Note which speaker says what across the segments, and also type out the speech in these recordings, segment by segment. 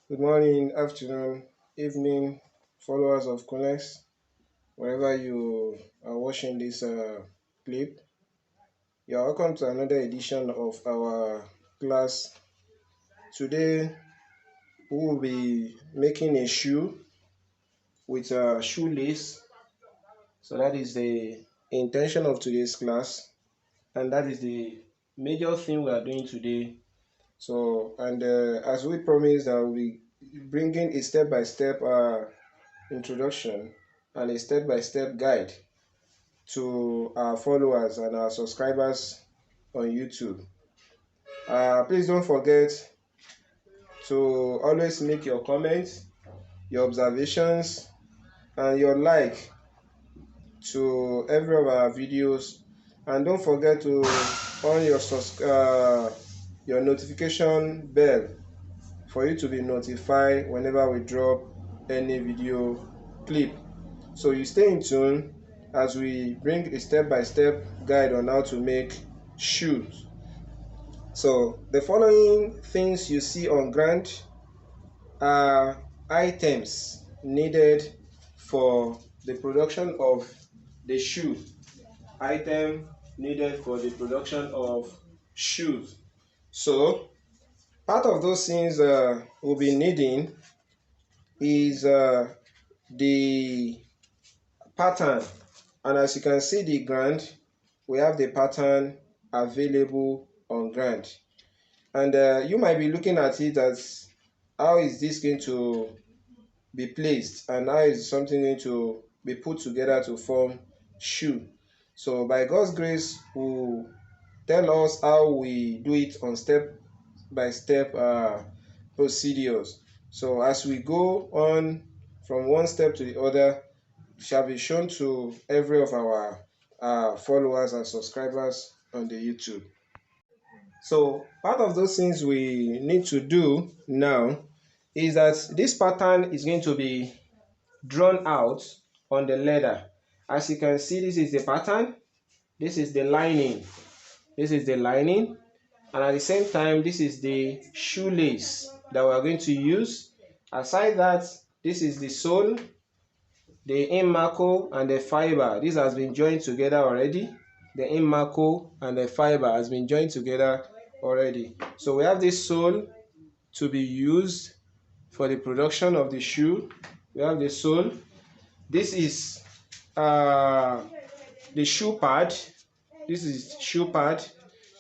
Speaker 1: Good morning, afternoon, evening, followers of Kunex, wherever you are watching this clip. You are welcome to another edition of our class. Today, we will be making a shoe with a shoelace. So that is the intention of today's class, and that is the major thing we are doing today. So, and as we promised, I will be bringing a step-by-step introduction and a step-by-step guide to our followers and our subscribers on YouTube. Please don't forget to always make your comments, your observations, and your like to every of our videos. And don't forget to on your notification bell for you to be notified whenever we drop any video clip. So you stay in tune as we bring a step-by-step guide on how to make shoes. So the following things you see on ground are items needed for the production of the shoe. Item needed for the production of shoes. So part of those things we'll be needing is the pattern, and as you can see the ground, we have the pattern available on ground, and you might be looking at it as how is this going to be placed and how is something going to be put together to form shoe. So by God's grace, we'll tell us how we do it on step by step procedures. So as we go on from one step to the other, shall be shown to every of our followers and subscribers on the YouTube. So part of those things we need to do now is that this pattern is going to be drawn out on the leather. As you can see, this is the pattern, this is the lining, this is the lining, and at the same time, this is the shoelace that we are going to use. Aside that, this is the sole, the in-marco and the fiber. This has been joined together already. The in-marco and the fiber has been joined together already. So we have this sole to be used for the production of the shoe. We have the sole. This is the shoe pad. This is shoe pad.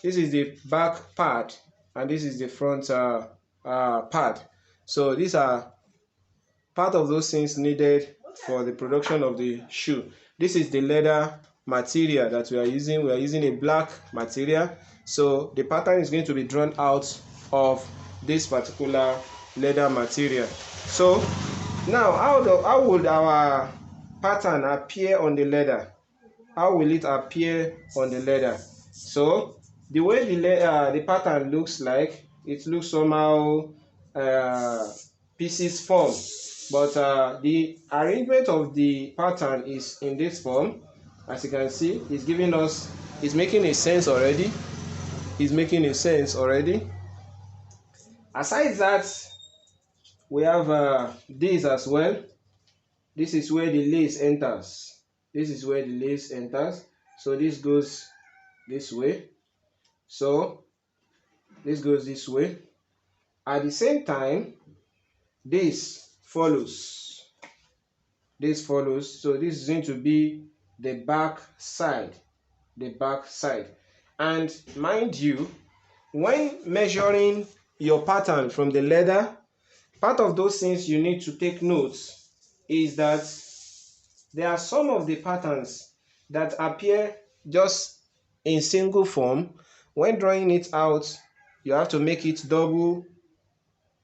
Speaker 1: This is the back pad, and this is the front pad. So these are part of those things needed for the production of the shoe. This is the leather material that we are using. We are using a black material. So the pattern is going to be drawn out of this particular leather material. So now how would our pattern appear on the leather? How will it appear on the leather? So the way the pattern looks like, it looks somehow pieces form, but the arrangement of the pattern is in this form. As you can see, it's making a sense already. It's making a sense already. Aside that, we have this as well. This is where the lace enters. This is where the lace enters. So this goes this way. So this goes this way. At the same time, this follows. This follows. So this is going to be the back side. The back side. And mind you, when measuring your pattern from the leather, part of those things you need to take notes is that there are some of the patterns that appear just in single form. When drawing it out, you have to make it double.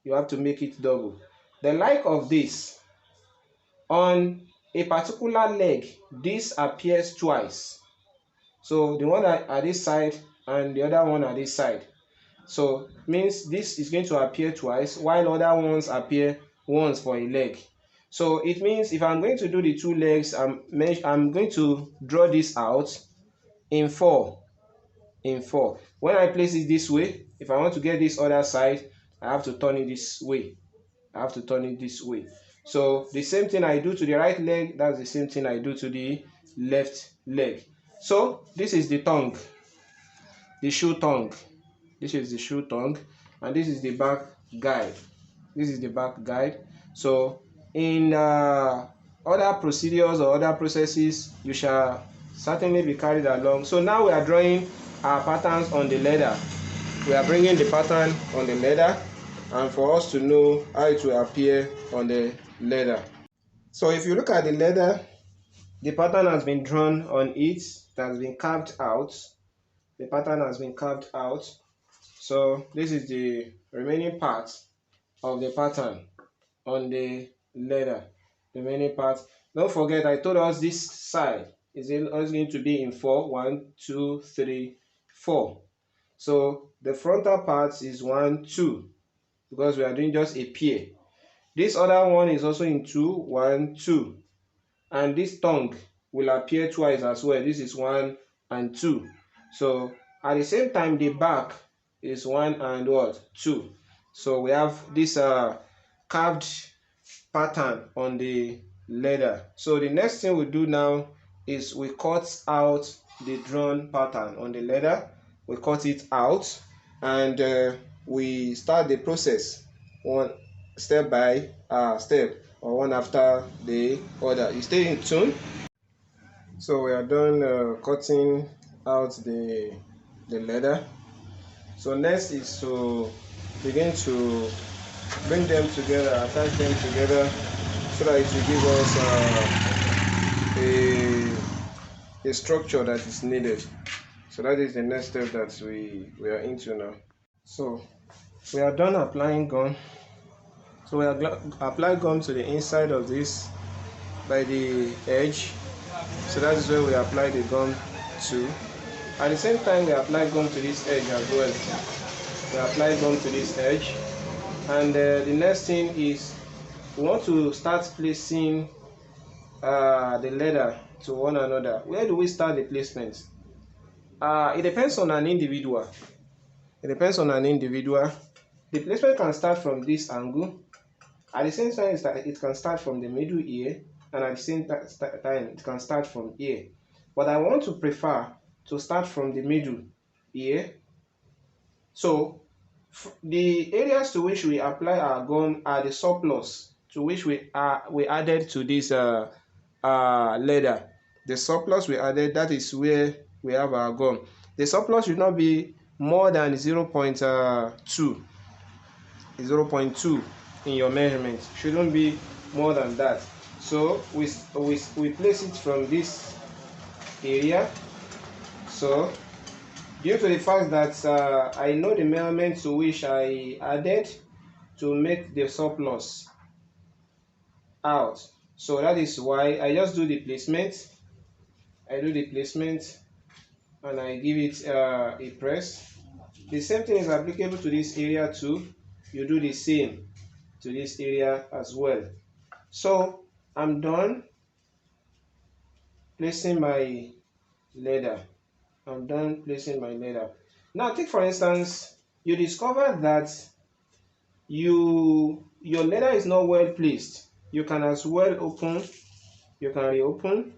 Speaker 1: You have to make it double. The like of this, on a particular leg, this appears twice. So the one at this side and the other one at this side. So means this is going to appear twice, while other ones appear once for a leg. So it means if I'm going to do the two legs, I'm going to draw this out in four. When I place it this way, if I want to get this other side, I have to turn it this way. I have to turn it this way. So the same thing I do to the right leg, that's the same thing I do to the left leg. So this is the tongue, the shoe tongue. This is the shoe tongue, and this is the back guide. This is the back guide. So in other procedures or other processes, you shall certainly be carried along. So now we are drawing our patterns on the leather. We are bringing the pattern on the leather, and for us to know how it will appear on the leather. So if you look at the leather, the pattern has been drawn on it. It has been carved out. The pattern has been carved out. So this is the remaining part of the pattern on the leather. The remaining part. Don't forget, I told us this side is always going to be in 4. 1, 2, 3, 4. So the frontal part is 1, 2, because we are doing just a pair. This other one is also in 2, 1, 2. And this tongue will appear twice as well. This is 1 and 2. So at the same time, the back is 1 and what? 2. So we have this carved pattern on the leather. So the next thing we do now is we cut out the drawn pattern on the leather. We cut it out, and we start the process one step by step, or one after the other. You stay in tune. So we are done cutting out the leather. So next is to begin to bring them together, attach them together, so that it will give us a structure that is needed. So that is the next step that we are into now. So we are done applying gum. So we apply gum to the inside of this by the edge. So that is where we apply the gum to. At the same time, we apply gum to this edge as well. We apply gum to this edge. And the next thing is we want to start placing the leather to one another. Where do we start the placement? It depends on an individual. It depends on an individual. The placement can start from this angle. At the same time, it can start from the middle here, and at the same time, it can start from here. But I want to prefer to start from the middle here. So the areas to which we apply our gum are the surplus to which we added to this leather. The surplus we added, that is where we have our gum. The surplus should not be more than 0.2. 0.2 in your measurement. Shouldn't be more than that. So we place it from this area. So due to the fact that I know the measurement to which I added to make the surplus out, so that is why I just do the placement. I do the placement and I give it a press. The same thing is applicable to this area too. You do the same to this area as well. So I'm done placing my leather. I'm done placing my leather. Now take for instance, you discover that your leather is not well placed. You can as well open, you can reopen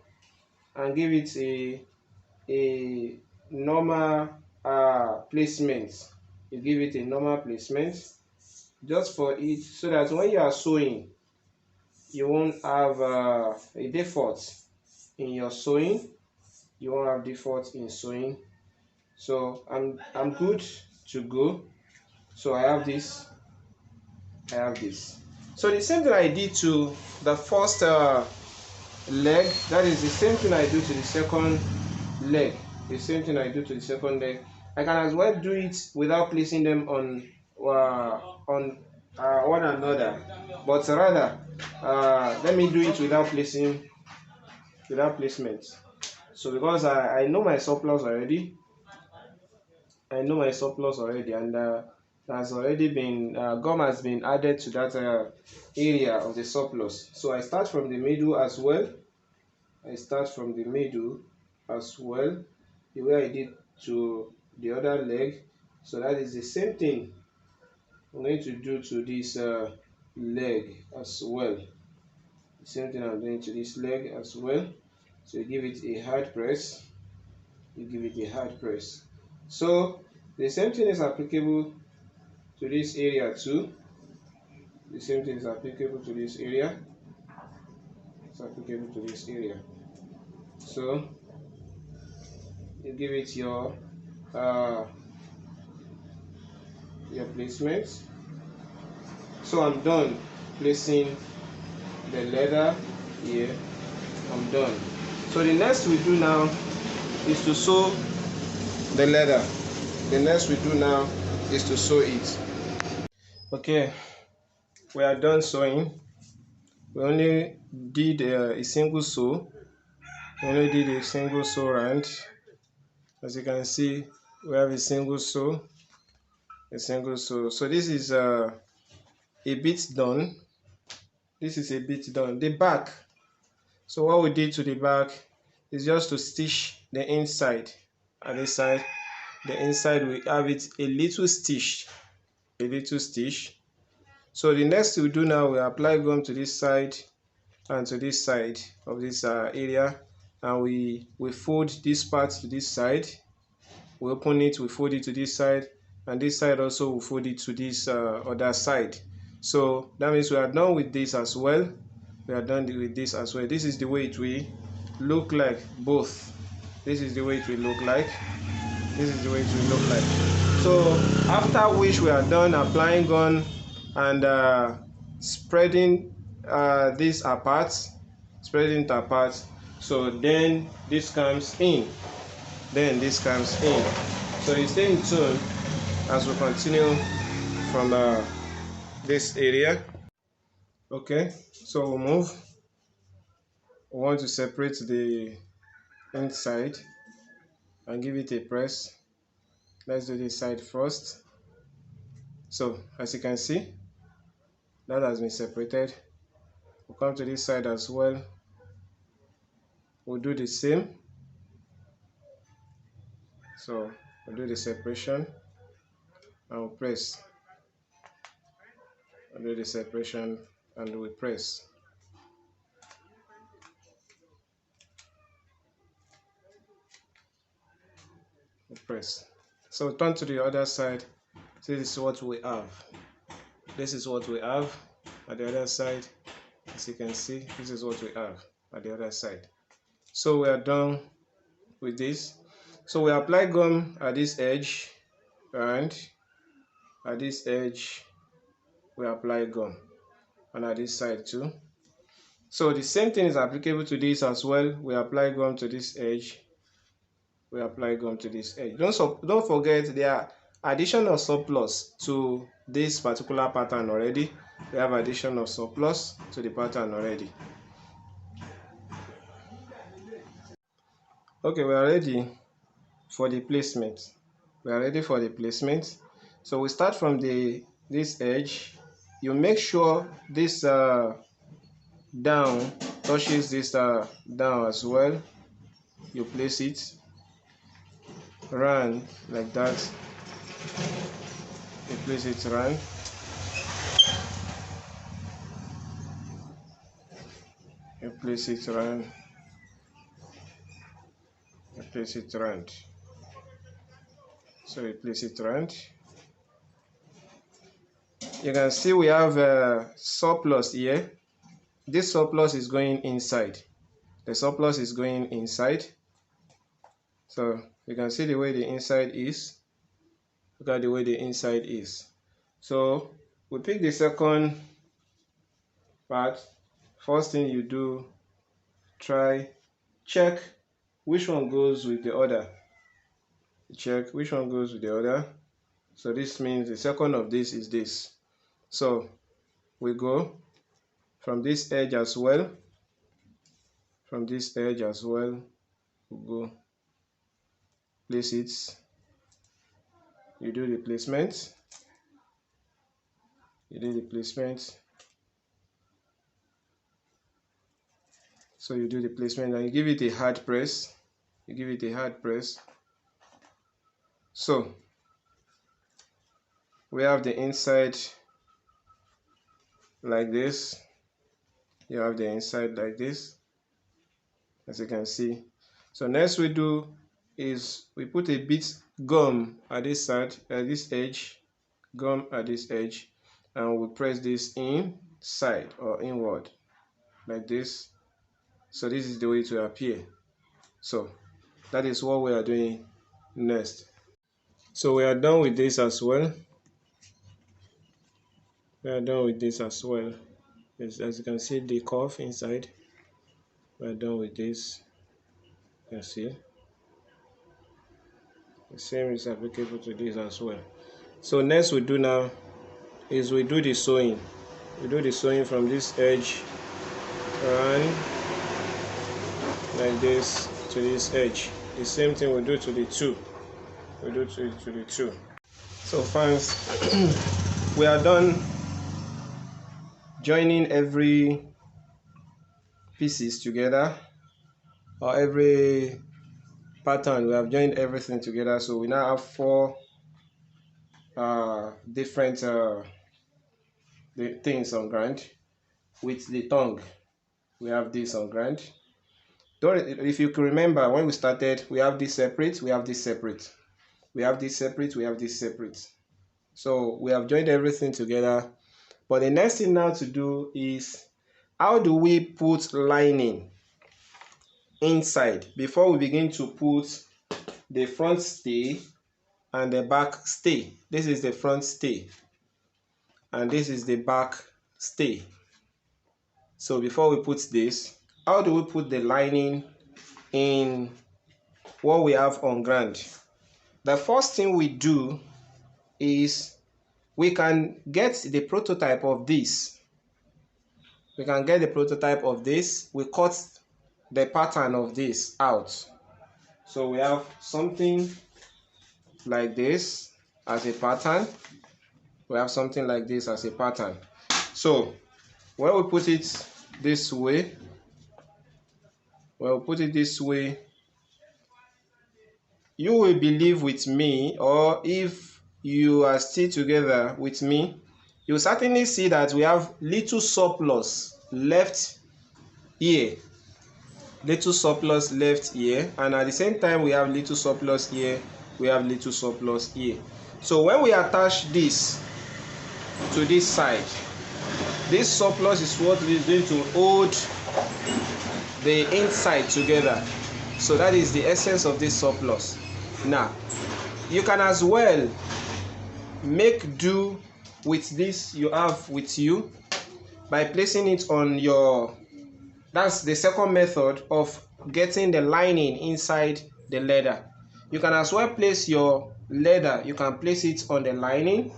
Speaker 1: and give it a normal placement. You give it a normal placement just for it, so that when you are sewing, you won't have a default in your sewing. You won't have default in sewing. So I'm good to go. So I have this. I have this. So the same thing I did to the first leg, that is the same thing I do to the second leg. The same thing I do to the second leg. I can as well do it without placing them on one another, but rather let me do it without placement. So because I know my surplus already, and has already been gum has been added to that area of the surplus. So I start from the middle as well. The way I did to the other leg. So that is the same thing I'm going to do to this leg as well. The same thing I'm doing to this leg as well. So you give it a hard press. You give it a hard press. So the same thing is applicable to this area too. The same thing is applicable to this area. It's applicable to this area. So you give it uh, your placement. So I'm done placing the leather here. I'm done. So the next we do now is to sew the leather. The next we do now is to sew it. Okay, we are done sewing. We only did a single sew. We only did a single sew round. As you can see, we have a single sew. A single sew. So this is a bit done. This is a bit done. The back. So what we did to the back is just to stitch the inside. At this side, the inside we have it a little stitch. A little stitch. So the next we do now, we apply gum to this side and to this side of this area, and we fold this part to this side. We open it, we fold it to this side, and this side also we fold it to this other side. So that means we are done with this as well. We are done with this as well. This is the way it will look like both. This is the way it will look like. This is the way it will look like. So after which we are done applying gum and spreading this apart, spreading it apart. So then this comes in. Then this comes in. So you stay in tune as we continue from this area. Okay, so we'll move. We want to separate the inside and give it a press. Let's do this side first. So as you can see, that has been separated. We'll come to this side as well. We'll do the same. So we'll do the separation and we'll press. We'll do the separation and we press. We press. So turn to the other side. This is what we have. This is what we have at the other side. As you can see, this is what we have at the other side. So we are done with this. So we apply gum at this edge, and at this edge we apply gum, and at this side too. So the same thing is applicable to this as well. We apply gum to this edge. We apply gum to this edge. Don't forget there are addition of surplus to this particular pattern already. We have addition of surplus to the pattern already. Okay, we are ready for the placement. We are ready for the placement. So we start from this edge. You make sure this down touches this down as well. You place it round like that. You place it round. You place it round. You place it round. So you place it round. You can see we have a surplus here. This surplus is going inside. The surplus is going inside. So you can see the way the inside is. Look at the way the inside is. So we pick the second part. First thing you do, check which one goes with the other. Check which one goes with the other. So this means the second of this is this. So we go from this edge as well. From this edge as well, we go place it. You do the placement. You do the placement. So you do the placement and you give it a hard press. You give it a hard press. So we have the inside like this. You have the inside like this, as you can see. So next we do is we put a bit gum at this side, at this edge, gum at this edge, and we press this inside or inward like this. So this is the way to appear. So that is what we are doing next. So we are done with this as well. We are done with this as well. As you can see, the curve inside. We are done with this. You can see the same is applicable to this as well. So next we do now is we do the sewing. We do the sewing from this edge and like this to this edge. The same thing we do to the two. We do to the two. So fans, we are done joining every pieces together, or every pattern. We have joined everything together. So we now have four different the things on ground with the tongue. We have this on ground. If you can remember, when we started, we have this separate, we have this separate, we have this separate, we have this separate. So we have joined everything together. But the next thing now to do is, how do we put lining inside before we begin to put the front stay and the back stay? This is the front stay and this is the back stay. So before we put this, how do we put the lining in what we have on ground? The first thing we do is we can get the prototype of this. We can get the prototype of this. We cut the pattern of this out. So we have something like this as a pattern. We have something like this as a pattern. So when we put it this way, you will believe with me, or if you are still together with me, you will certainly see that we have little surplus left here. Little surplus left here, and at the same time we have little surplus here, we have little surplus here. So when we attach this to this side, this surplus is what is going to hold the inside together. So that is the essence of this surplus. Now you can as well make do with this you have with you by placing it on your, that's the second method of getting the lining inside the leather. You can as well place your leather, you can place it on the lining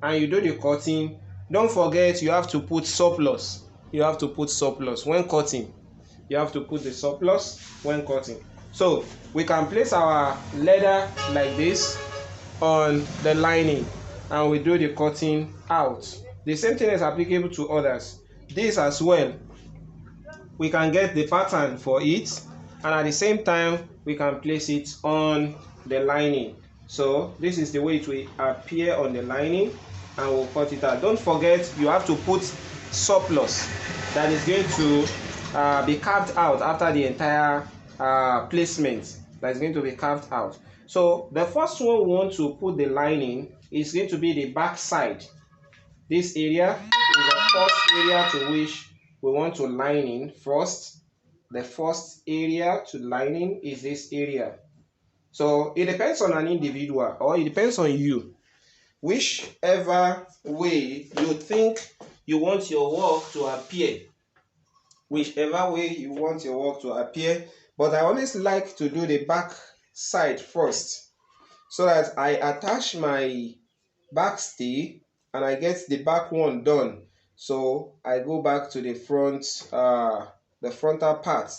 Speaker 1: and you do the cutting. Don't forget, you have to put surplus. You have to put surplus when cutting. You have to put the surplus when cutting. So we can place our leather like this on the lining and we do the cutting out. The same thing is applicable to others. This as well, we can get the pattern for it, and at the same time we can place it on the lining. So this is the way it will appear on the lining, and we'll cut it out. Don't forget, you have to put surplus that is going to be carved out after the entire placement. That is going to be carved out. So the first one we want to put the lining is going to be the back side. This area is the first area to which we want to line in first. The first area to lining is this area. So it depends on an individual, or it depends on you. Whichever way you think you want your work to appear. Whichever way you want your work to appear. But I always like to do the back side first, so that I attach my back stay and I get the back one done. So I go back to the front, the frontal part.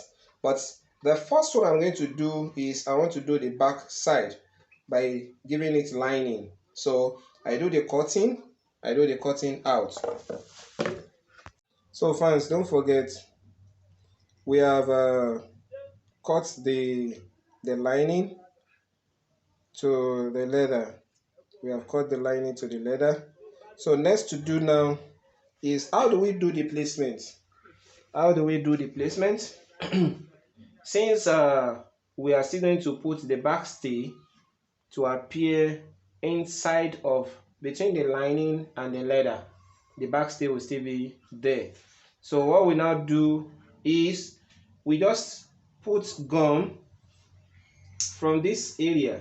Speaker 1: But the first one I'm going to do is I want to do the back side by giving it lining. So I do the cutting out. So fans, don't forget, we have cut the lining to the leather. We have cut the lining to the leather. So next to do now is how do we do the placement? How do we do the placement? Since we are still going to put the backstay to appear inside of between the lining and the leather, the backstay will still be there. So what we now do is we just put gum from this area.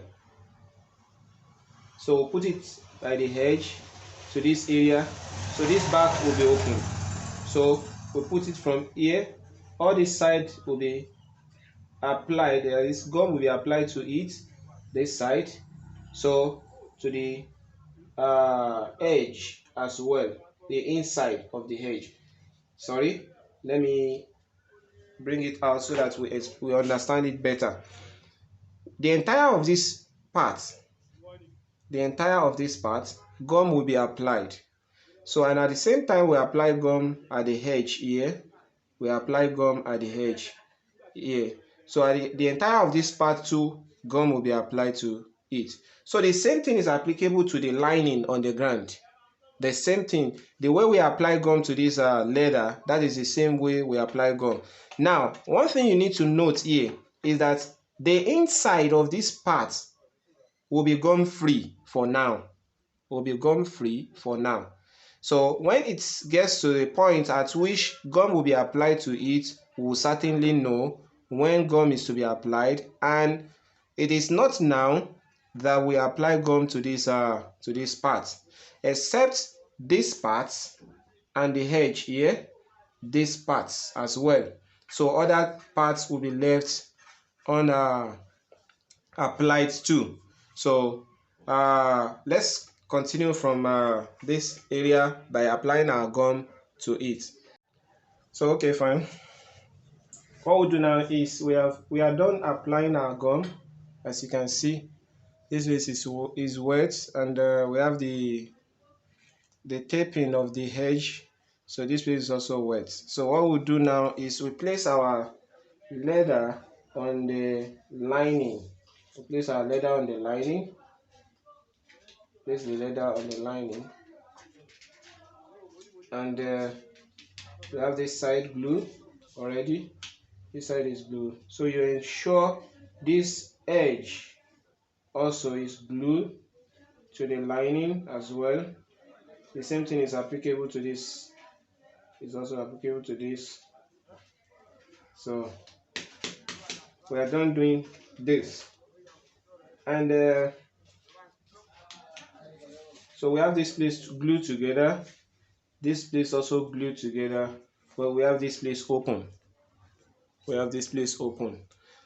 Speaker 1: So we'll put it by the edge to this area, so this back will be open. So we put it from here, all this side will be applied, this gum will be applied to it, this side, so to the edge as well, the inside of the edge. Sorry, let me bring it out so that we understand it better. The entire of this part, gum will be applied. So, and at the same time we apply gum at the edge here, we apply gum at the edge here. So at the entire of this part too, gum will be applied to it. So the same thing is applicable to the lining on the ground. The same thing, the way we apply gum to this leather, that is the same way we apply gum. Now, one thing you need to note here is that the inside of this part will be gum free for now. So when it gets to the point at which gum will be applied to it, we will certainly know when gum is to be applied, and it is not now that we apply gum to this part, except this part and the edge here, these parts as well. So other parts will be left applied too. So let's continue from this area by applying our gum to it. So okay, fine. What we'll do now is we are done applying our gum. As you can see, this place is wet, and we have the taping of the edge, so this place is also wet. So what we'll do now is we place our leather on the lining. We place our leather on the lining. Place the leather on the lining, and we have this side glue already. This side is glue, so you ensure this edge also is glued to the lining as well. The same thing is applicable to this, is also applicable to this. So we are done doing this, and so we have this place glued together, this place also glued together, but we have this place open.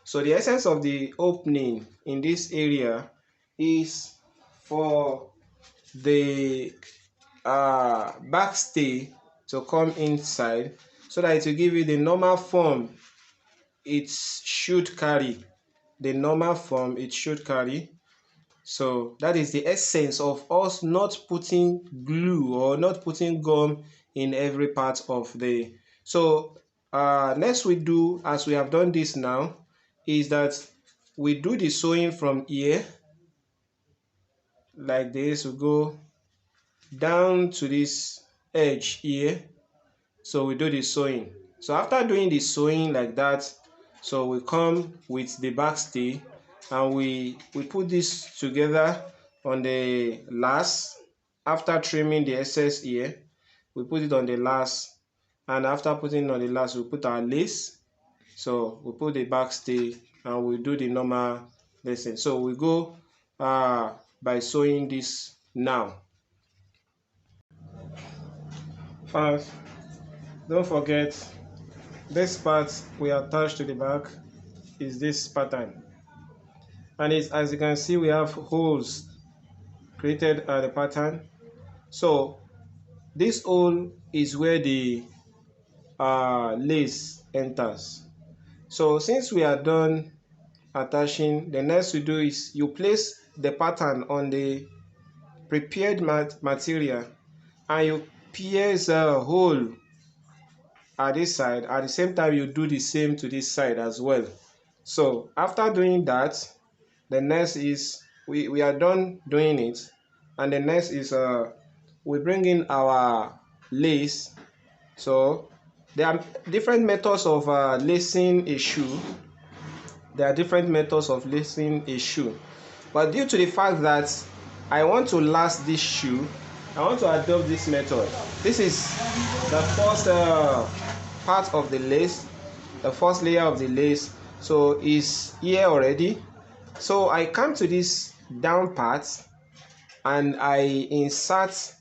Speaker 1: So the essence of the opening in this area is for the backstay to come inside, so that it will give you the normal form it should carry. So that is the essence of us not putting glue or not putting gum in every part of the. So next we do, as we have done this now, is that we do the sewing from here like this. We go down to this edge here, so we do the sewing. So after doing the sewing like that, so we come with the backstay and we put this together on the last. After trimming the excess here, we put it on the last, and after putting it on the last, we put our lace. So we put the backstay and we do the normal lacing. So we go by sewing this now. First, don't forget, this part we attach to the back is this pattern, and it's, as you can see, we have holes created at the pattern. So this hole is where the lace enters. So since we are done attaching, the next we do is you place the pattern on the prepared material, and you pierce a hole at this side. At the same time, you do the same to this side as well. So after doing that, the next is we are done doing it, and the next is we bring in our lace. So there are different methods of lacing a shoe. There are different methods of lacing a shoe, but due to the fact that I want to lace this shoe, I want to adopt this method. This is the first part of the lace, the first layer of the lace. So is here already. So I come to this down part and I insert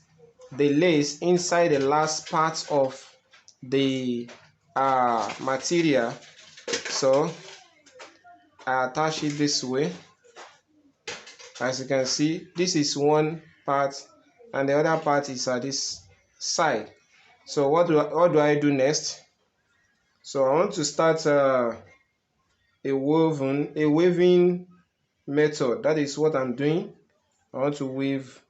Speaker 1: the lace inside the last part of the material. So I attach it this way. As you can see, this is one part and the other part is at this side. So what do I do next? So I want to start a weaving method. That is what I'm doing. I want to weave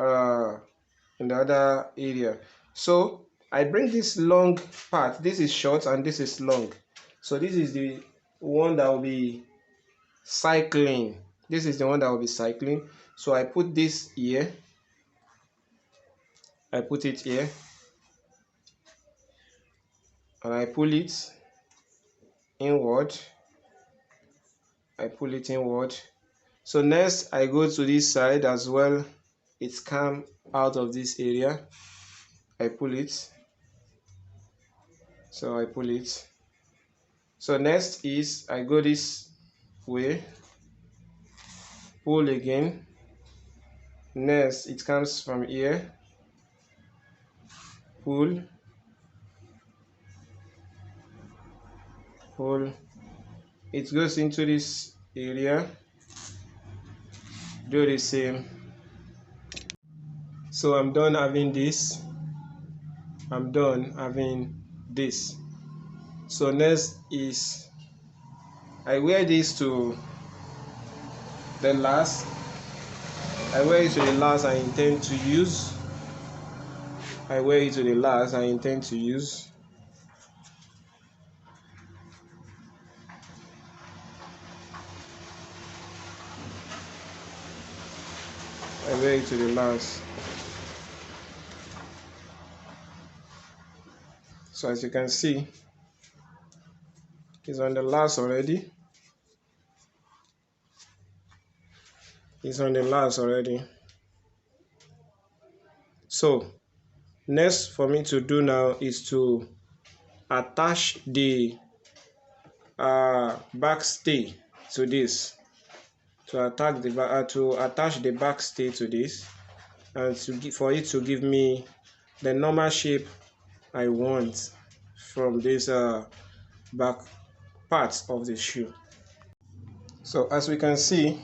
Speaker 1: in the other area. So I bring this long part. This is short and this is long. So this is the one that will be cycling. This is the one that will be cycling. So I put this here. I put it here. And I pull it inward. I pull it inward. So next I go to this side as well. It's come out of this area. I pull it. So I pull it. So next is I go this way. Pull again. Next it comes from here. Pull. Pull. It goes into this area. Do the same. So I'm done having this. I'm done having this. So next is I wear this to the last. I wear it to the last I intend to use. I wear it to the last I intend to use. I wear it to the last. So as you can see, it's on the last already. It's on the last already. So next for me to do now is to attach the back stay to this. To attach the back stay to this, and for it to give me the normal shape I want from this back part of the shoe. So as we can see,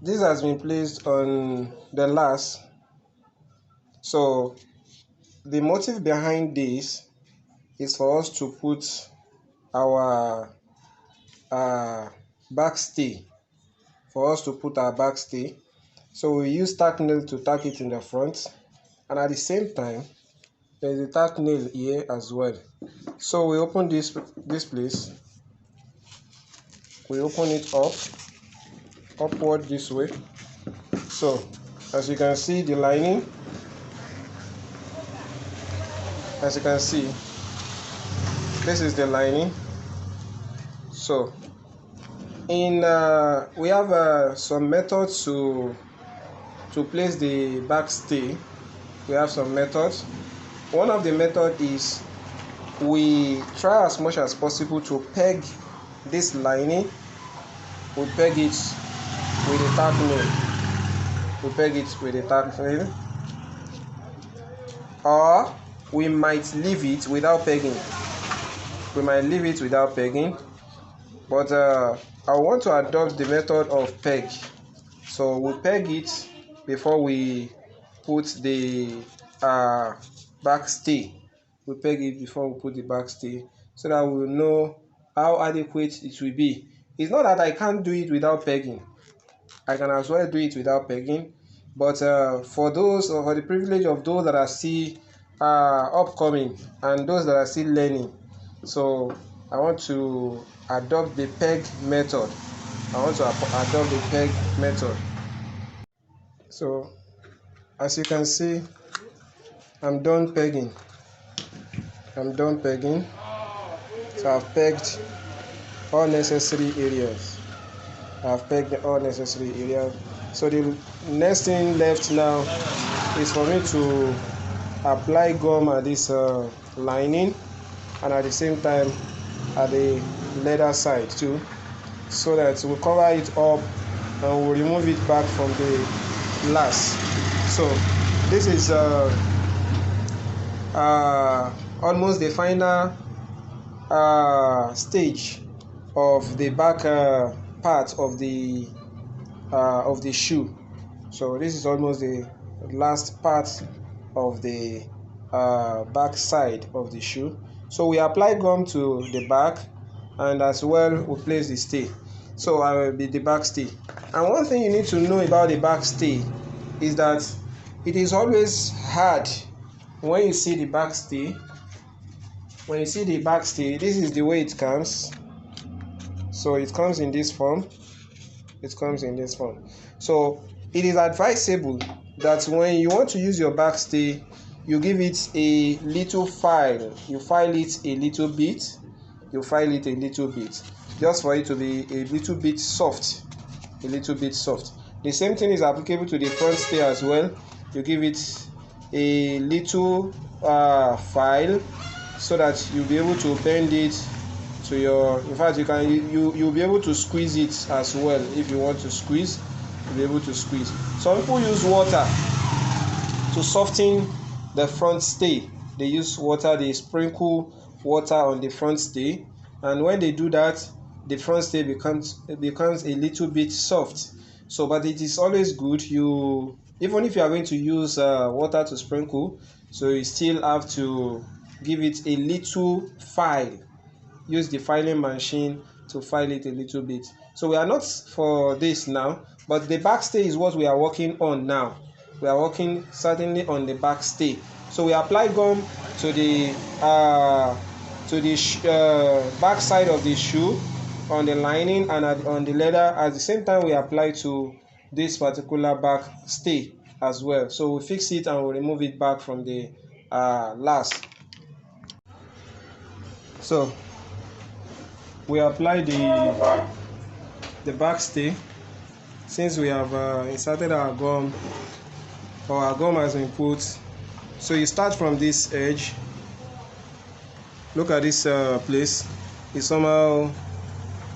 Speaker 1: this has been placed on the last. So the motive behind this is for us to put our back stay. For us to put our back stay. So we use tack nail to tack it in the front, and at the same time there is a tack nail here as well. So we open this place. We open it upward this way. So as you can see, the lining, as you can see, this is the lining. So we have some methods to place the back stay. We have some methods. One of the methods is we try as much as possible to peg this lining. We peg it with a tack nail. We peg it with a tack nail. Or we might leave it without pegging. We might leave it without pegging. But I want to adopt the method of peg. So we peg it before we put the back stay. We peg it before we put the back stay, so that we will know how adequate it will be. It's not that I can't do it without pegging. I can as well do it without pegging, but for the privilege of those that are still upcoming and those that are still learning, so I want to adopt the peg method. I want to adopt the peg method. So As you can see, I'm done pegging. So I've pegged all necessary areas. So the next thing left now is for me to apply gum at this lining, and at the same time at the leather side too, so that we'll cover it up and we'll remove it back from the last. So this is almost the final stage of the back part of the shoe. So this is almost the last part of the back side of the shoe. So we apply gum to the back, and as well we place the stay. So I will be the back stay. And one thing you need to know about the back stay is that it is always hard when you see the back stay. When you see the back stay, this is the way it comes. So it comes in this form. So it is advisable that when you want to use your back stay, you give it a little file. You file it a little bit. Just for it to be a little bit soft. The same thing is applicable to the front stay as well. You give it a little file, so that you'll be able to bend it to your, in fact you'll be able to squeeze it as well. If you want to squeeze, you'll be able to squeeze. Some people use water to soften the front stay. They sprinkle water on the front stay, and when they do that, the front stay becomes a little bit soft. So but it is always good, even if you are going to use water to sprinkle, so you still have to give it a little file. Use the filing machine to file it a little bit. So we are not for this now, but the back stay is what we are working on now. We are working certainly on the back stay. So we apply gum to the back side of the shoe, on the lining and on the leather. At the same time, we apply to this particular back stay as well. So we fix it and we remove it back from the last. So we apply the back stay. Since we have inserted our gum, or our gum has been put, so you start from this edge. Look at this place. It's somehow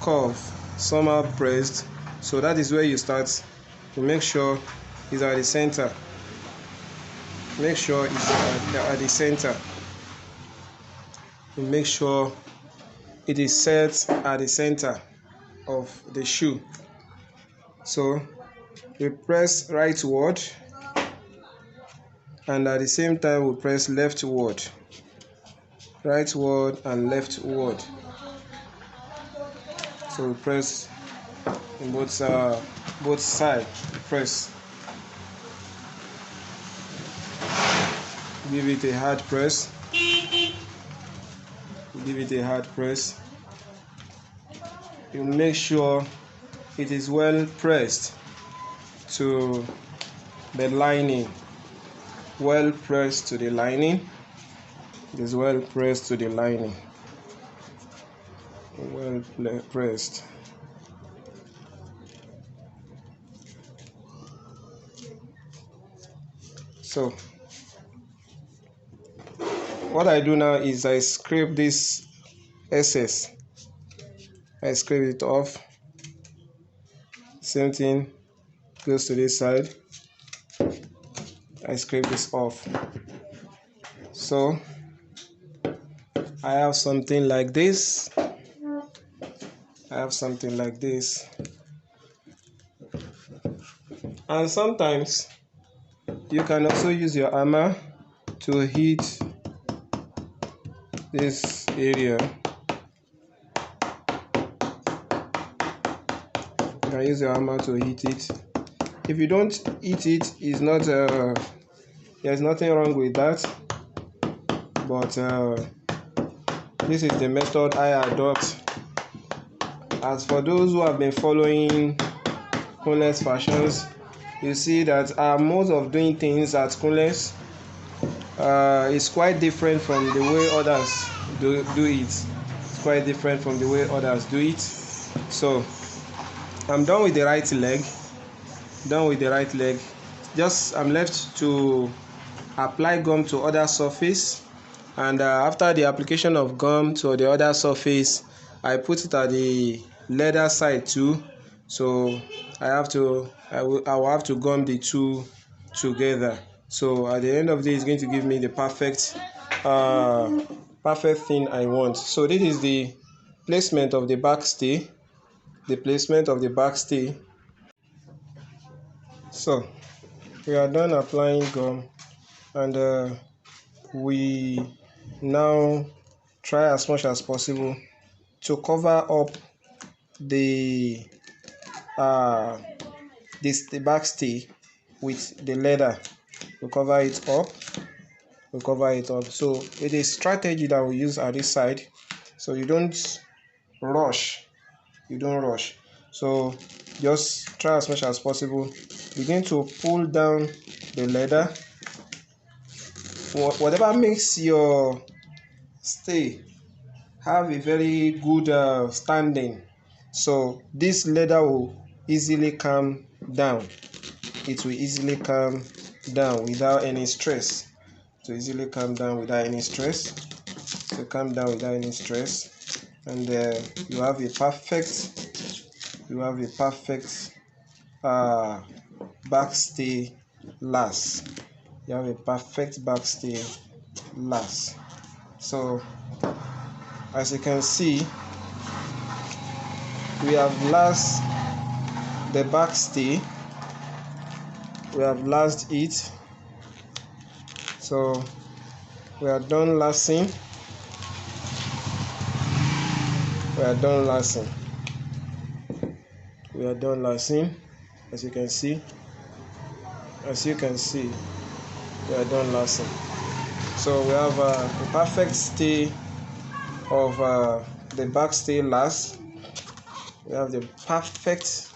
Speaker 1: curved, somehow pressed. So that is where you start. To make sure it's at the center. Make sure it's at the center. Make sure it is set at the center of the shoe. So we press rightward, and at the same time we press leftward. Rightward and leftward. So we press in both sides. Press. Give it a hard press. You make sure it is well pressed to the lining. It is well pressed to the lining. Well pressed. So what I do now is I scrape this excess. I scrape it off. Same thing goes to this side. I scrape this off. So I have something like this. And sometimes you can also use your hammer to hit this area. You can use your hammer to hit it. If you don't hit it, it's not there's nothing wrong with that, but this is the method I adopt. As for those who have been following Honest Fashions, you see that our mode of doing things at Kunles is quite different from the way others do it. It's quite different from the way others do it. So I'm done with the right leg. Just I'm left to apply gum to other surface, and after the application of gum to the other surface, I put it at the leather side too. So I will have to gum the two together. So at the end of the day, it's going to give me the perfect thing I want. So this is the placement of the backstay. So we are done applying gum, and we now try as much as possible to cover up the the backstay with the leather. We cover it up. So it is strategy that we use at this side. So you don't rush. So just try as much as possible. Begin to pull down the leather. Whatever makes your stay have a very good standing, so this leather will easily come down. It will easily come down without any stress. And you have a perfect backstay last. So as you can see, we have last the backstay. We have last it. So we are done lasting. As you can see, we are done lasting. So we have a perfect stay of the backstay last. We have the perfect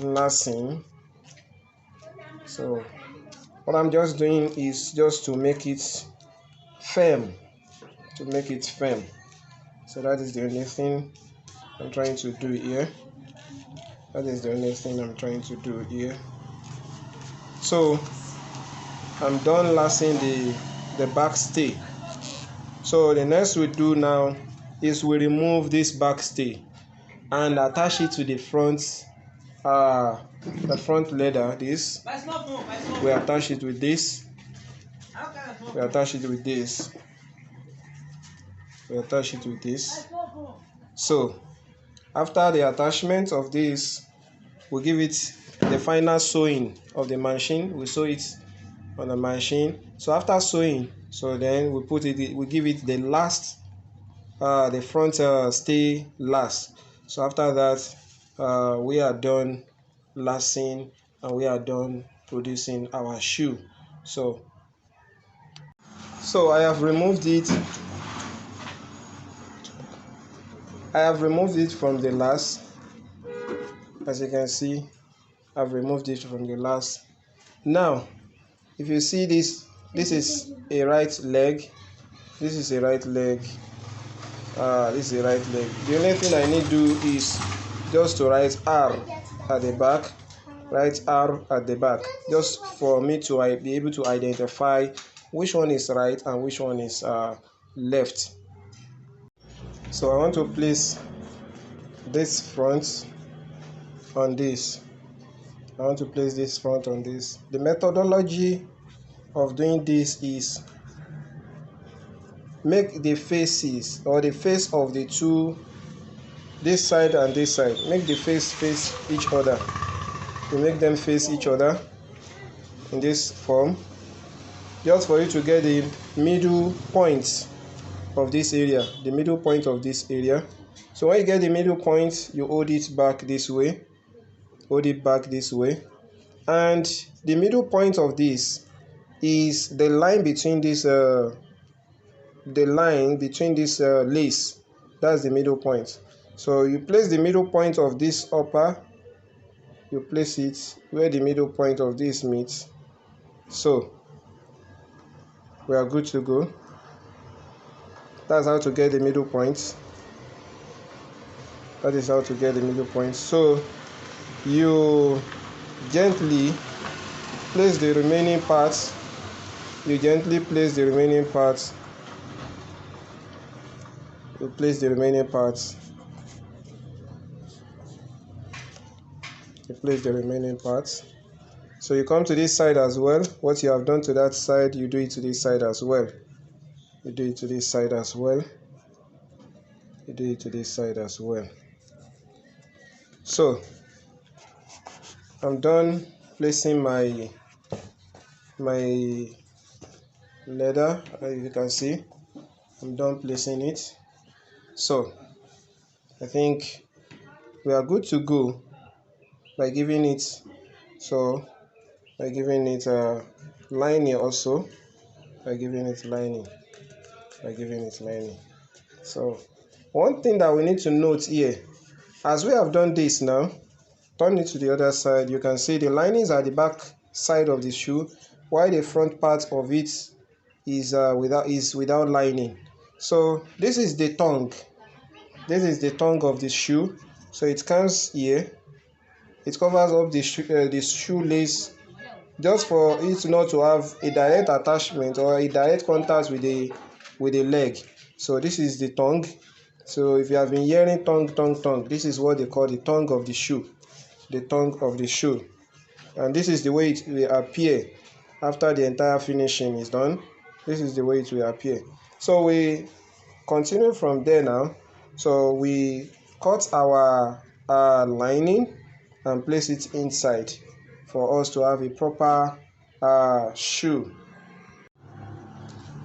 Speaker 1: lasting. So what I'm just doing is just to make it firm. So that is the only thing I'm trying to do here. So I'm done lasting the backstay. So the next we do now is we remove this backstay and attach it to the front leather. We attach it with this. So after the attachment of this, we give it the final sewing of the machine. We sew it on the machine. So after sewing, so then we give it the last, the front stay last. So after that, we are done lasting and we are done producing our shoe. So I have removed it. From the last. As you can see, I've removed it from the last. Now, if you see this is a right leg. This is a right leg. The only thing I need to do is just to write R at the back. Just for me to be able to identify which one is right and which one is left. So I want to place this front on this. The methodology of doing this is make the faces or the face of the two, this side and this side, make the face each other. You make them face each other in this form, just for you to get the middle point of this area. So when you get the middle point, you hold it back this way. And the middle point of this is the line between this lace. That's the middle point. So you place the middle point of this upper you place it where the middle point of this meets. So we are good to go. That's how to get the middle point. That is how to get the middle point. So you gently place the remaining parts. You gently place the remaining parts. You place the remaining parts. You place the remaining parts. So you come to this side as well. What you have done to that side, you do it to this side as well. You do it to this side as well. You do it to this side as well. So I'm done placing my leather. As you can see, I'm done placing it. So I think we are good to go by giving it lining also, by giving it lining. So one thing that we need to note here, as we have done this now, turn it to the other side, you can see the linings are the back side of the shoe, while the front part of it is without lining. So this is the tongue. This is the tongue of the shoe. So it comes here. It covers up the shoelace, just for it not to have a direct attachment or a direct contact with the leg. So this is the tongue. So if you have been hearing tongue, this is what they call the tongue of the shoe. The tongue of the shoe. And this is the way it will appear after the entire finishing is done. This is the way it will appear. So we continue from there now. So we cut our lining and place it inside for us to have a proper shoe.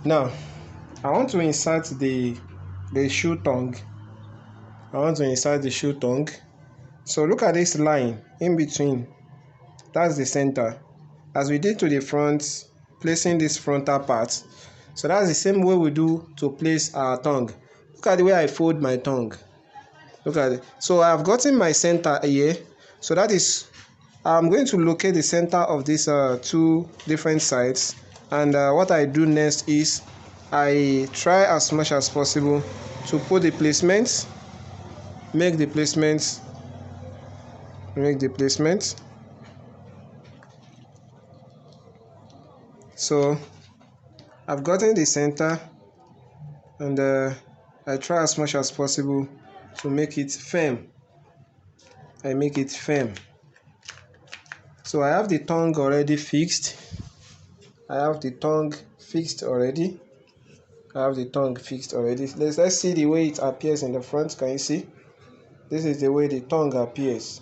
Speaker 1: Now I want to insert the shoe tongue. So look at this line in between. That's the center. As we did to the front, placing this frontal part. So that's the same way we do to place our tongue. Look at the way I fold my tongue. Look at it. So I've gotten my center here. So that is, I'm going to locate the center of these two different sides. And what I do next is I try as much as possible to put the placements, make the placements. So I've gotten the center, and I try as much as possible to make it firm. So I have the tongue already fixed. Let's see the way it appears in the front. Can you see? This is the way the tongue appears,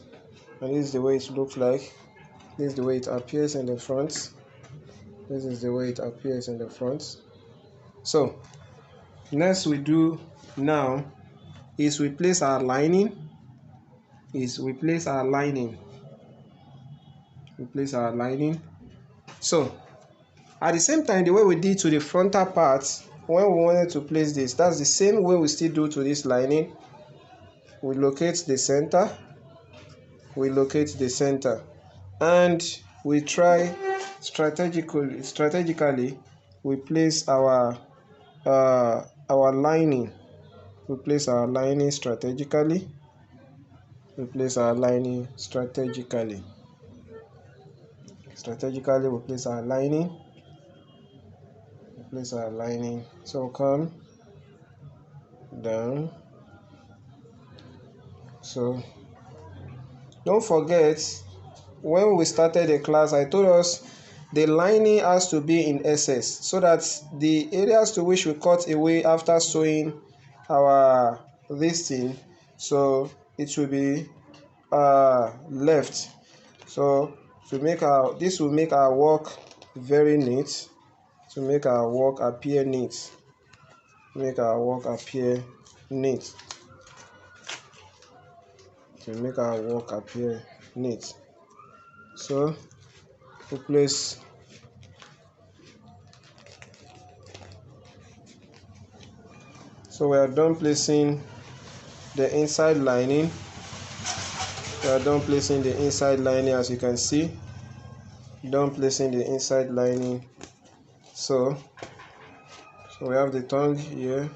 Speaker 1: and this is the way it looks like. This is the way it appears in the front. So next we do now is we place our lining. So at the same time, the way we did to the frontal part when we wanted to place this, that's the same way we still do to this lining. We locate the center, and we try strategically we place our lining. We place our lining strategically. We place our lining. So come down. So don't forget, when we started the class, I told us the lining has to be in excess, so that the areas to which we cut away after sewing our this thing, so it will be left. So this will make our work very neat, to make our work appear neat. So we place so we are done placing the inside lining. We are done placing the inside lining, as you can see. Done placing the inside lining. So we have the tongue here.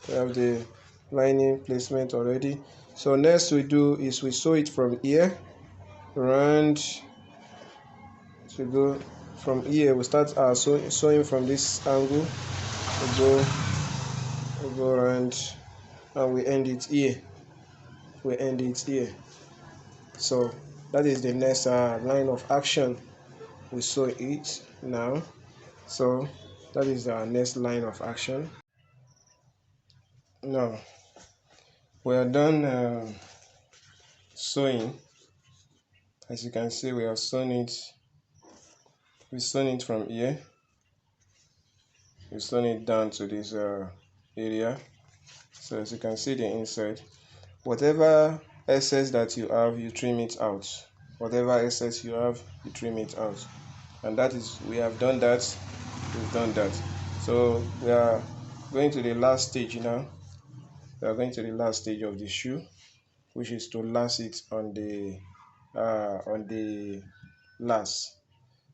Speaker 1: We have the lining placement already. So next we do is we sew it from here round to go from here. We start our sewing from this angle. We go around and we end it here. We end it here. So that is the next line of action. We sew it now. So that is our next line of action. Now we are done sewing. As you can see, we have sewn it. We sewn it from here. We sewn it down to this area. So as you can see the inside, whatever excess that you have, you trim it out. Whatever excess you have, you trim it out. And that is, we have done that. We've done that. So we are going to the last stage now. We are going to the last stage of the shoe, which is to lace it on the lace.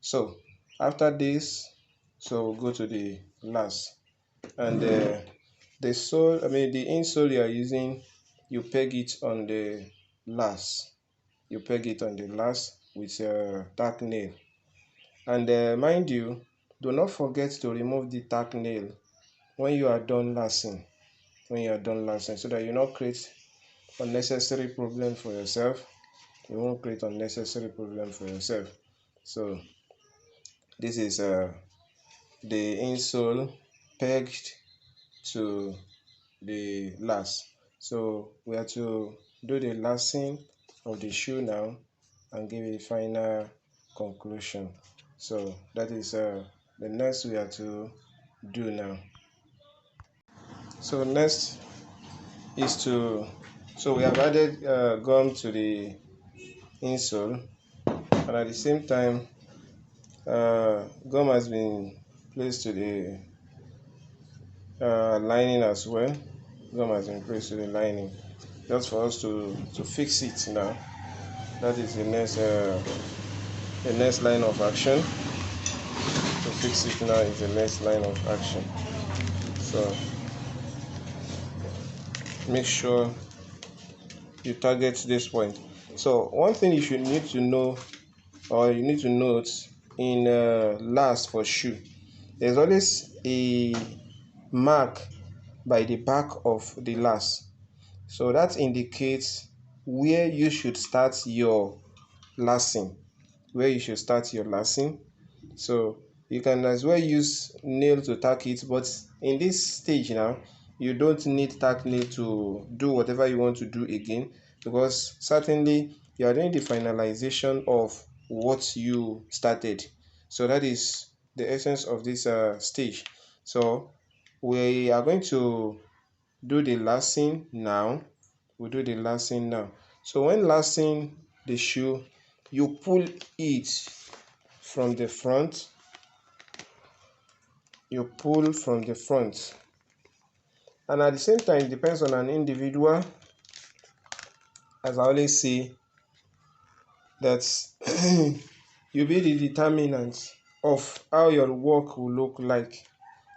Speaker 1: So after this, so we'll go to the lace, and the sole, the insole you are using, you peg it on the lace. You peg it on the lace with a tack nail. And mind you, do not forget to remove the tack nail when you are done lacing. When you are done lacing, so that you not create unnecessary problem for yourself. You won't create unnecessary problem for yourself. So this is the insole pegged to the lace. So we have to do the lacing of the shoe now and give a final conclusion. So that is the next we have to do now. So next is to, so we have added gum to the insole, and at the same time gum has been placed to the lining as well. Gum has been placed to the lining, just for us to fix it now. That is the next line of action. To fix it now is the next line of action. So make sure you target this point. So one thing you should need to know, or you need to note in lace for shoe, there's always a mark by the back of the lace. So that indicates where you should start your lacing. Where you should start your lacing. So you can as well use nail to tack it, but in this stage now, you don't need tack nail to do whatever you want to do again, because certainly you are doing the finalization of what you started. So that is the essence of this stage. So we are going to do the lacing now. We'll do the lacing now. So when lacing the shoe, you pull it from the front. You pull from the front, and at the same time, it depends on an individual. As I always say, that you be the determinant of how your work will look like.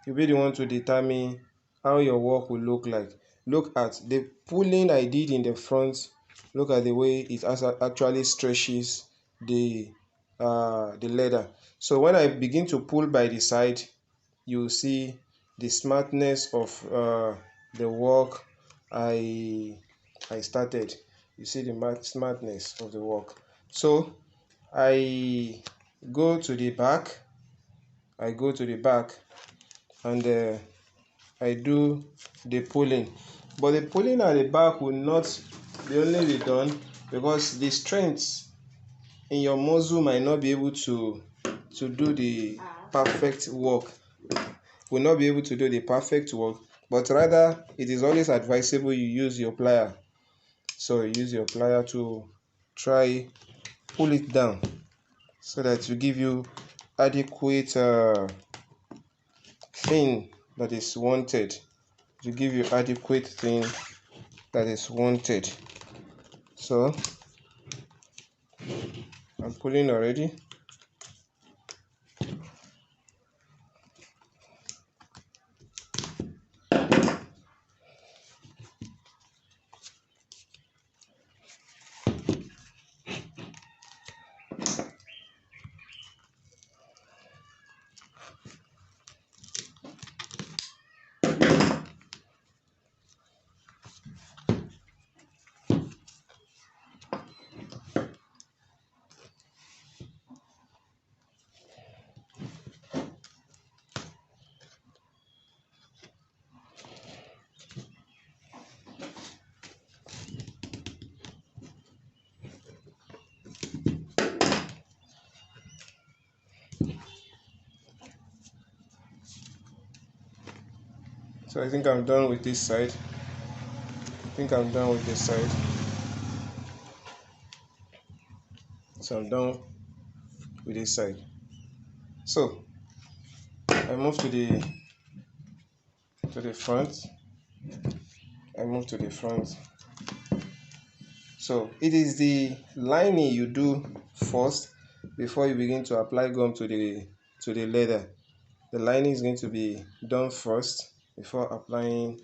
Speaker 1: You be the one to determine how your work will look like. Look at the pulling I did in the front. Look at the way it actually stretches the leather. So when I begin to pull by the side, you see the smartness of the work I started. You see the smartness of the work. So I go to the back. And I do the pulling. But the pulling at the back will not be only be done, because the strength in your muscle might not be able to do the perfect work. Will not be able to do the perfect work, but rather it is always advisable you use your plier. So you use your plier to try pull it down, so that to give you adequate thing that is wanted. To give you adequate thing that is wanted. So pulling already. So I think I'm done with this side. So I'm done with this side. So I move to the front. So it is the lining you do first before you begin to apply gum to the leather. The lining is going to be done first before applying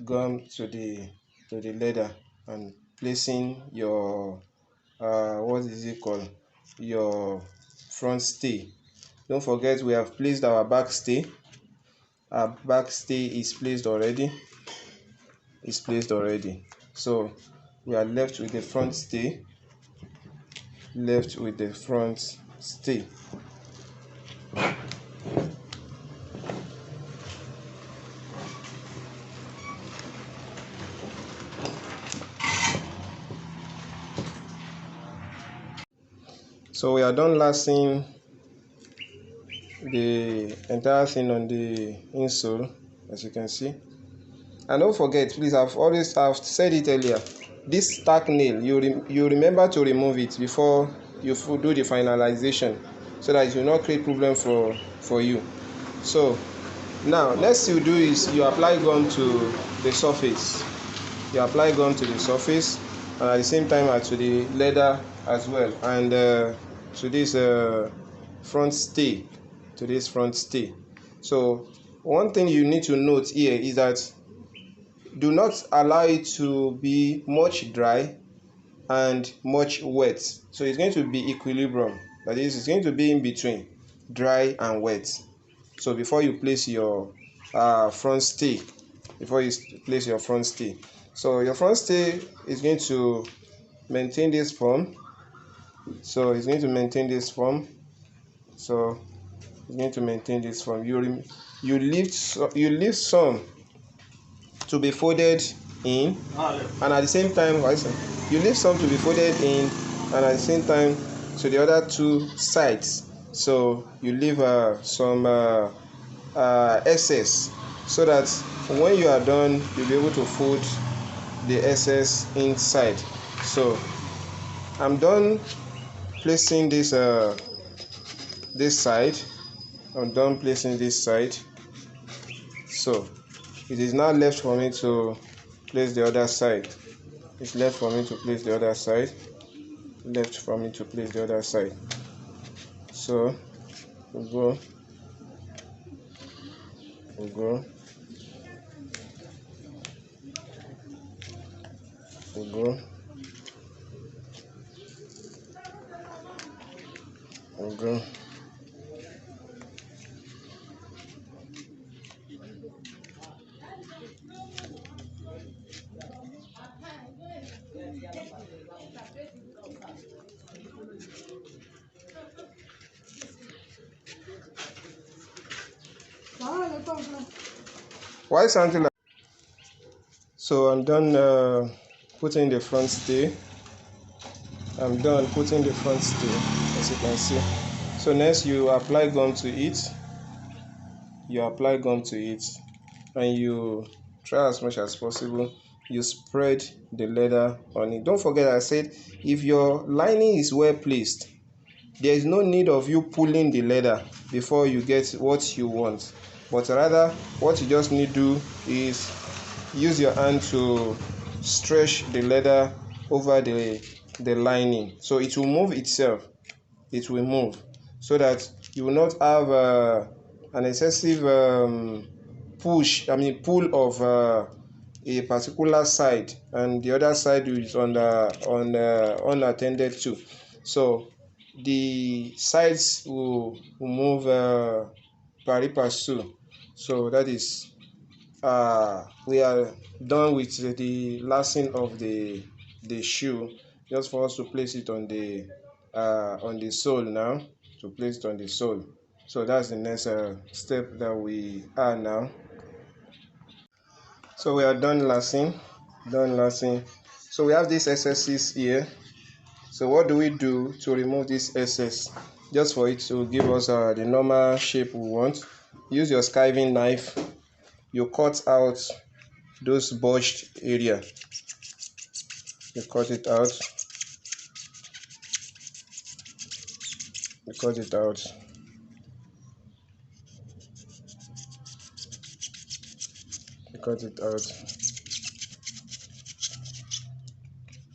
Speaker 1: gum to the leather and placing your what is it called, your front stay. Don't forget we have placed our back stay. Our back stay is placed already. So we are left with the front stay. So we are done lacing the entire thing on the insole, as you can see. And don't forget, please, I've said it earlier, this tack nail, you remember to remove it before you do the finalization, so that it will not create problem for you. So now next you do is you apply gum to the surface. And at the same time to the leather as well, and to this front stay. So one thing you need to note here is that do not allow it to be much dry and much wet. So it's going to be equilibrium. That is, it's going to be in between dry and wet. So before you place your front stay, so your front stay is going to maintain this form. You leave some to be folded in, and at the same time to the other two sides. So you leave some excess, so that when you are done you'll be able to fold the excess inside. So I'm done placing this side. So it is now left for me to place the other side. So we'll go. Why something like? So I'm done putting the front stay. As you can see. So next you apply gum to it. And you try as much as possible. You spread the leather on it. Don't forget, I said if your lining is well placed, there is no need of you pulling the leather before you get what you want, but rather what you just need to do is use your hand to stretch the leather over the the lining. So it will move itself. It will move so that you will not have an excessive pull of a particular side, and the other side is unattended to. So the sides will move pari passu. So that is we are done with the lacing of the shoe. Just for us to place it on the sole now. To place it on the sole. So that's the next step that we are now. So we are done lacing. So we have this excesses here. So what do we do to remove this excess? Just for it to give us the normal shape we want. Use your skiving knife. You cut out those bulged area. You cut it out. You cut it out. You cut it out.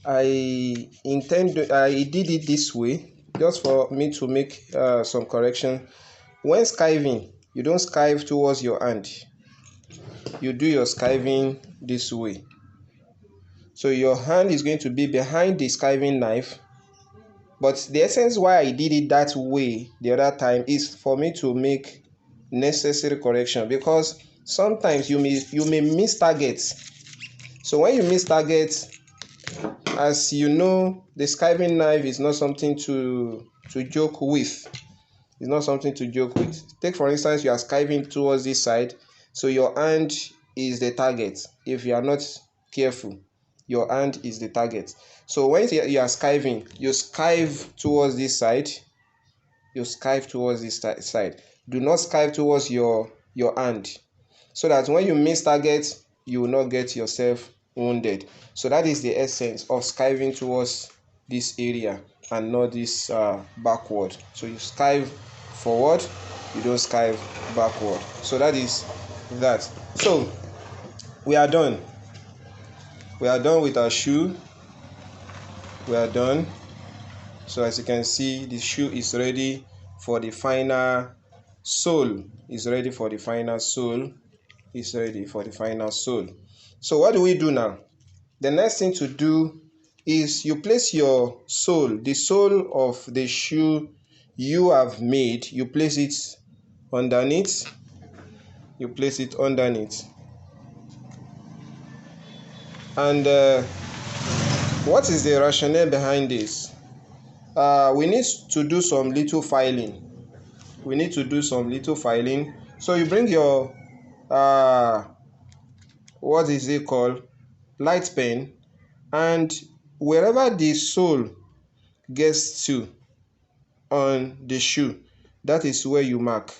Speaker 1: I did it this way just for me to make some correction. When skiving, you don't skive towards your hand. You do your skiving this way. So your hand is going to be behind the skiving knife. But the essence why I did it that way the other time is for me to make necessary correction, because sometimes you may miss targets. So when you miss targets, as you know, the skiving knife is not something to joke with. It's not something to joke with. Take for instance, you are skiving towards this side, so your hand is the target. If you are not careful, your hand is the target. So when you are skiving, you skive towards this side. You skive towards this side. Do not skive towards your hand, so that when you miss target, you will not get yourself wounded. So that is the essence of skiving towards this area and not this backward. So you skive forward, you don't skive backward. So that is that. So we are done. We are done with our shoe. We are done. So as you can see, the shoe is ready for the final sole. Is ready for the final sole. Is ready for the final sole. So what do we do now? The next thing to do is you place your sole, the sole of the shoe you have made, you place it underneath. You place it underneath. And what is the rationale behind this? We need to do some little filing. We need to do some little filing. So you bring your what is it called? Light pen, and wherever the sole gets to on the shoe, that is where you mark.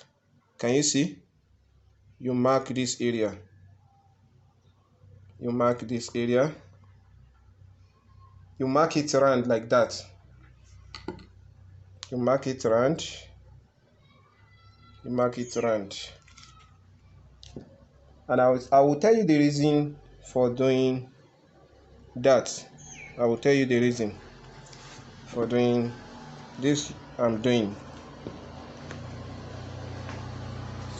Speaker 1: Can you see? You mark this area. You mark this area. You mark it round like that. You mark it round. You mark it round. And I will tell you the reason for doing that. I will tell you the reason for doing this. I'm doing.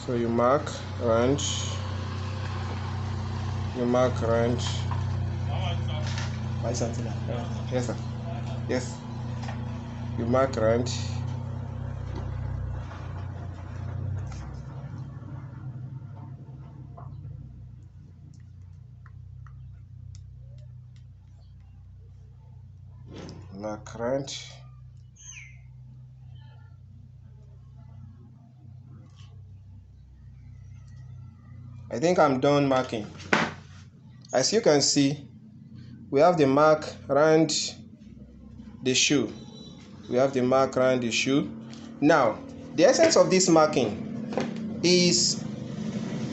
Speaker 1: So you mark round. You mark round. Buy something. Yes, sir. Yes. You mark round. Mark round. I think I'm done marking. As you can see, we have the mark around the shoe. We have the mark around the shoe. Now, the essence of this marking is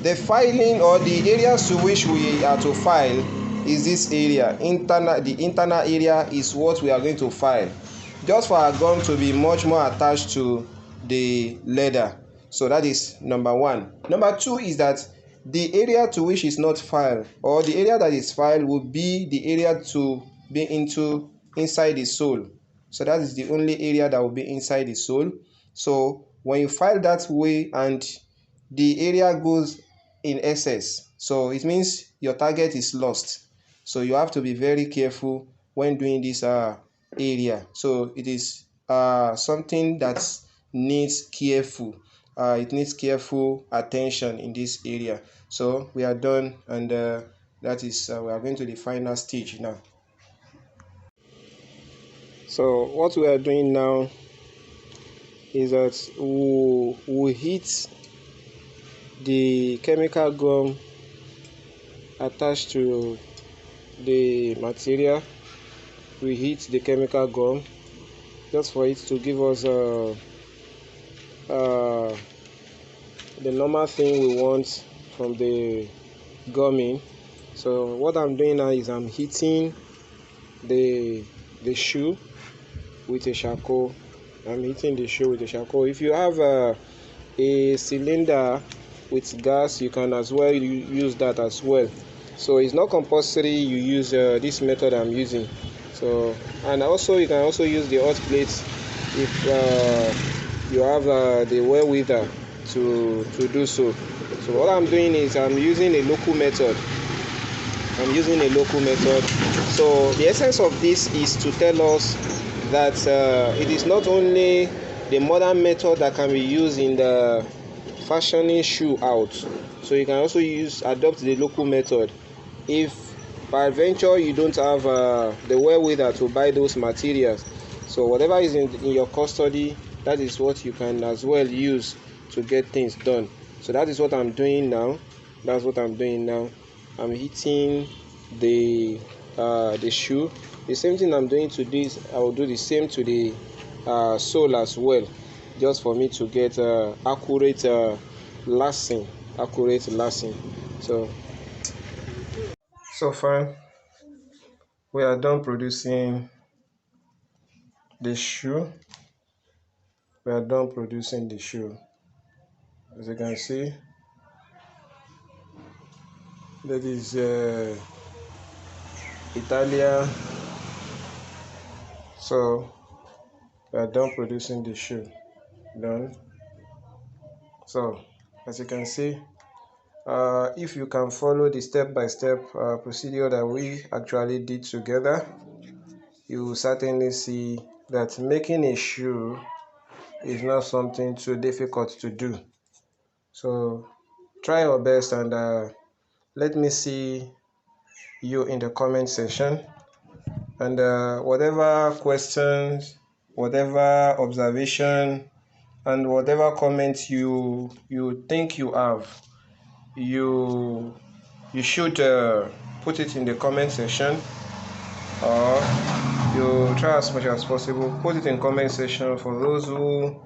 Speaker 1: the filing, or the areas to which we are to file is this area. The internal area is what we are going to file, just for our gum to be much more attached to the leather. So that is number one. Number two is that the area to which is not filed, or the area that is filed, will be the area to be into inside the sole. So that is the only area that will be inside the sole. So when you file that way and the area goes in excess, so it means your target is lost. So you have to be very careful when doing this area. So it is something that needs careful. It needs careful attention in this area. So we are done, and that is we are going to the final stage now. So what we are doing now is that we heat the chemical gum attached to the material. We heat the chemical gum just for it to give us the normal thing we want from the gumming. So what I'm doing now is I'm heating the shoe with a charcoal. I'm heating the shoe with a charcoal. If you have a cylinder with gas, you can as well use that as well. So it's not compulsory you use this method I'm using. So, and also you can also use the hot plates if you have the wherewithal to do so. So what I'm doing is I'm using a local method. So the essence of this is to tell us that it is not only the modern method that can be used in the fashioning shoe out. So you can also adopt the local method if by adventure you don't have the wherewithal to buy those materials. So whatever is in your custody, that is what you can as well use to get things done. So that is what I'm doing now. I'm heating the shoe. The same thing I'm doing to this, I will do the same to the sole as well, just for me to get accurate lashing. So far we are done producing the shoe. As you can see, that is Italia. So we are done producing the shoe. So as you can see, if you can follow the step-by-step procedure that we actually did together, you will certainly see that making a shoe is not something too difficult to do. So try your best, and let me see you in the comment section. And whatever questions, whatever observation, and whatever comments you think you have, you should put it in the comment section, or you try as much as possible put it in comment section. For those who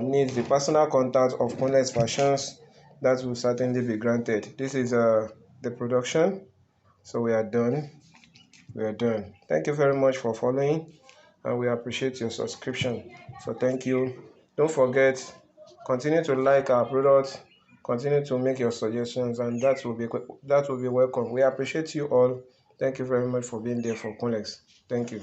Speaker 1: need the personal contact of Coolness Fashions, that will certainly be granted. This is the production. So we are done. Thank you very much for following, and we appreciate your subscription. So thank you. Don't forget, continue to like our product, continue to make your suggestions, and that will be welcome. We appreciate you all. Thank you very much for being there for Coolness. Thank you.